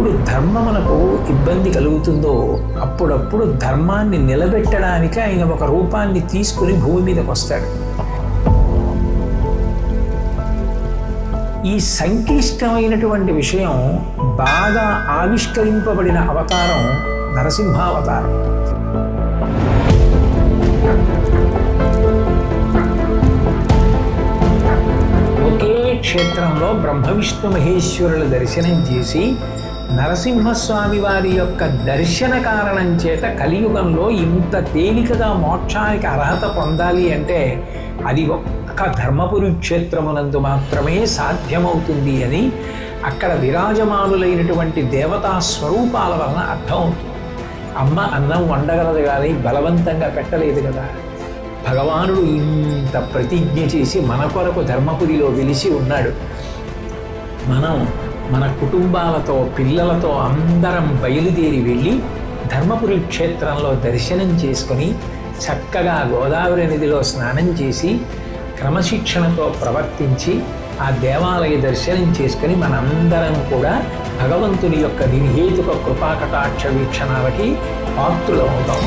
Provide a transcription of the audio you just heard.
ఎప్పుడెప్పుడు ధర్మమునకు ఇబ్బంది కలుగుతుందో అప్పుడప్పుడు ధర్మాన్ని నిలబెట్టడానికి ఆయన ఒక రూపాన్ని తీసుకుని భూమి మీదకి వస్తాడు. ఈ సంక్లిష్టమైనటువంటి విషయం బాగా ఆవిష్కరింపబడిన అవతారం నరసింహావతారం. ఒకే క్షేత్రంలో బ్రహ్మ విష్ణు మహేశ్వరుల దర్శనం చేసి నరసింహస్వామి వారి యొక్క దర్శన కారణం చేత కలియుగంలో ఇంత తేలికగా మోక్షానికి అర్హత పొందాలి అంటే అది ఒక్క ధర్మపురి క్షేత్రమునందు మాత్రమే సాధ్యమవుతుంది అని అక్కడ విరాజమానులైనటువంటి దేవతా స్వరూపాల వలన అర్థమవుతుంది. అమ్మ అన్నం వండగలదు కానీ బలవంతంగా పెట్టలేదు కదా. భగవానుడు ఇంత ప్రతిజ్ఞ చేసి మన కొరకు ధర్మపురిలో వెలిసి ఉన్నాడు. మనం మన కుటుంబాలతో పిల్లలతో అందరం బయలుదేరి వెళ్ళి ధర్మపురి క్షేత్రంలో దర్శనం చేసుకొని చక్కగా గోదావరి నదిలో స్నానం చేసి క్రమశిక్షణతో ప్రవర్తించి ఆ దేవాలయ దర్శనం చేసుకుని మనందరం కూడా భగవంతుని యొక్క నిర్హేతుక కృపాకటాక్ష వీక్షణాలకి పాత్రులమవుతాం.